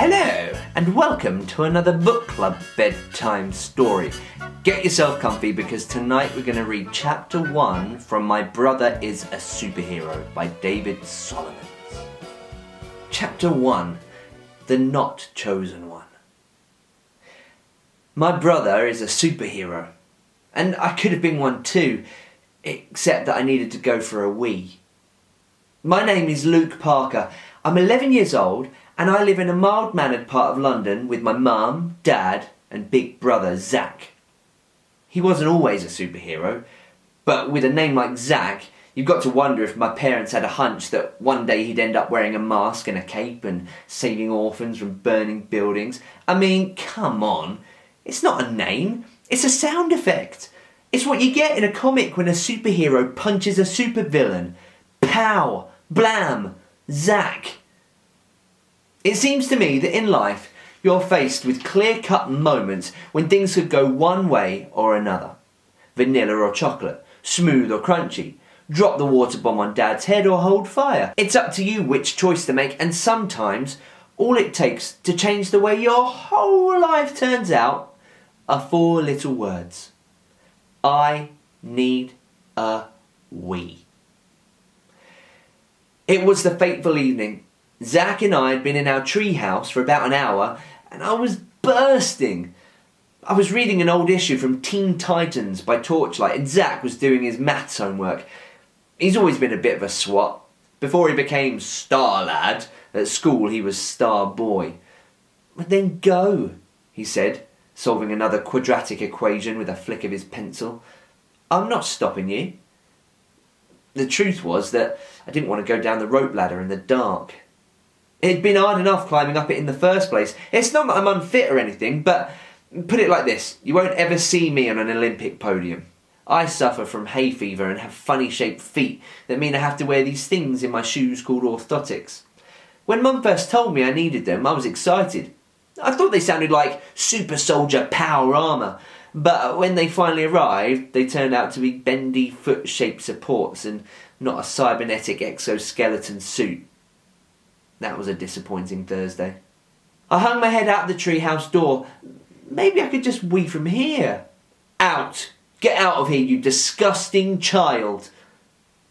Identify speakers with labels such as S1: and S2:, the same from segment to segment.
S1: Hello, and welcome to another book club bedtime story. Get yourself comfy because tonight we're going to read chapter 1 from My Brother is a Superhero by David Solomons. Chapter 1, The Not Chosen One. My brother is a superhero, and I could have been one too, except that I needed to go for a wee. My name is Luke Parker. I'm 11 years old and I live in a mild-mannered part of London with my mum, dad and big brother Zach. He wasn't always a superhero, but with a name like Zach, you've got to wonder if my parents had a hunch that one day he'd end up wearing a mask and a cape and saving orphans from burning buildings. I mean, come on, it's not a name, it's a sound effect. It's what you get in a comic when a superhero punches a supervillain. Pow! Blam! Zach! It seems to me that in life you're faced with clear-cut moments when things could go one way or another. Vanilla or chocolate, smooth or crunchy, drop the water bomb on Dad's head or hold fire. It's up to you which choice to make, and sometimes all it takes to change the way your whole life turns out are 4 little words. I need a wee. It was the fateful evening. Zach and I had been in our tree house for about an hour and I was bursting. I was reading an old issue from Teen Titans by Torchlight and Zach was doing his maths homework. He's always been a bit of a swot. Before he became Star Lad, at school he was Star Boy. But then go, he said, solving another quadratic equation with a flick of his pencil. I'm not stopping you. The truth was that I didn't want to go down the rope ladder in the dark. It'd been hard enough climbing up it in the first place. It's not that I'm unfit or anything, but put it like this, you won't ever see me on an Olympic podium. I suffer from hay fever and have funny shaped feet that mean I have to wear these things in my shoes called orthotics. When Mum first told me I needed them, I was excited. I thought they sounded like super soldier power armour, but when they finally arrived, they turned out to be bendy foot-shaped supports and not a cybernetic exoskeleton suit. That was a disappointing Thursday. I hung my head out the treehouse door. Maybe I could just wee from here. Out! Get out of here, you disgusting child!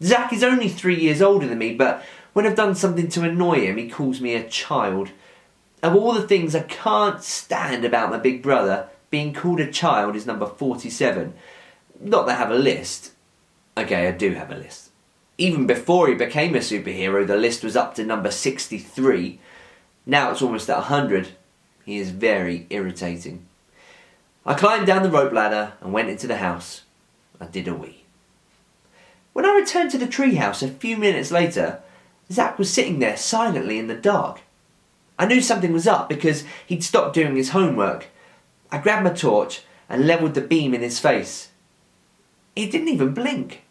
S1: Zach is only 3 years older than me, but when I've done something to annoy him, he calls me a child. Of all the things I can't stand about my big brother, being called a child is number 47. Not that I have a list. Okay, I do have a list. Even before he became a superhero, the list was up to number 63. Now it's almost at 100. He is very irritating. I climbed down the rope ladder and went into the house. I did a wee. When I returned to the treehouse a few minutes later, Zach was sitting there silently in the dark. I knew something was up because he'd stopped doing his homework. I grabbed my torch and levelled the beam in his face. He didn't even blink.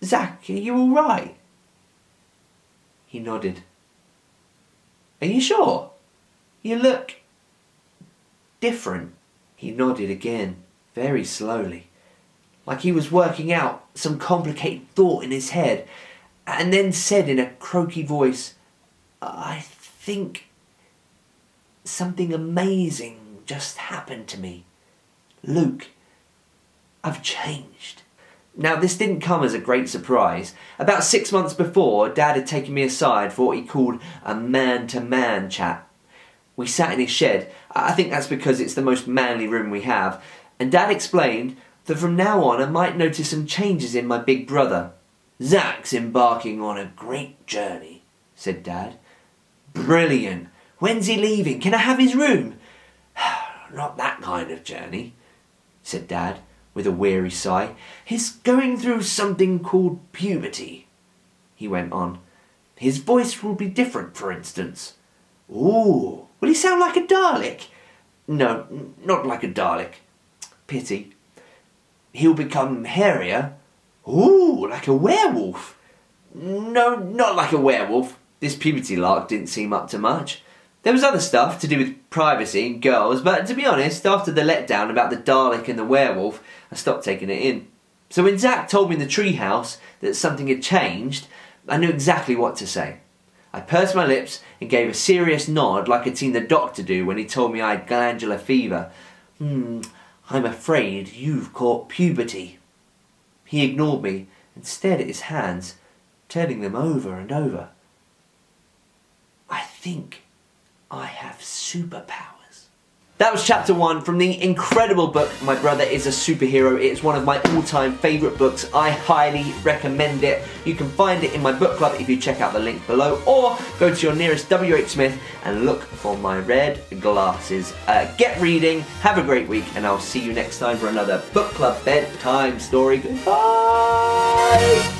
S1: Zach, are you all right? He nodded. Are you sure? You look different. He nodded again, very slowly, like he was working out some complicated thought in his head, and then said in a croaky voice, I think something amazing just happened to me. Luke, I've changed. Now, this didn't come as a great surprise. About 6 months before, Dad had taken me aside for what he called a man-to-man chat. We sat in his shed. I think that's because it's the most manly room we have. And Dad explained that from now on I might notice some changes in my big brother. Zach's embarking on a great journey, said Dad. Brilliant. When's he leaving? Can I have his room? Not that kind of journey, said Dad, with a weary sigh. He's going through something called puberty, he went on. His voice will be different, for instance. Ooh, will he sound like a Dalek? No, not like a Dalek. Pity. He'll become hairier. Ooh, like a werewolf. No, not like a werewolf. This puberty lark didn't seem up to much. There was other stuff to do with privacy and girls, but to be honest, after the letdown about the Dalek and the werewolf, I stopped taking it in. So when Zach told me in the treehouse that something had changed, I knew exactly what to say. I pursed my lips and gave a serious nod like I'd seen the doctor do when he told me I had glandular fever. I'm afraid you've caught puberty. He ignored me and stared at his hands, turning them over and over. I think I have superpowers. That was chapter 1 from the incredible book, My Brother is a Superhero. It's one of my all-time favourite books. I highly recommend it. You can find it in my book club if you check out the link below, or go to your nearest WHSmith and look for my red glasses. Get reading, have a great week, and I'll see you next time for another book club bedtime story. Goodbye!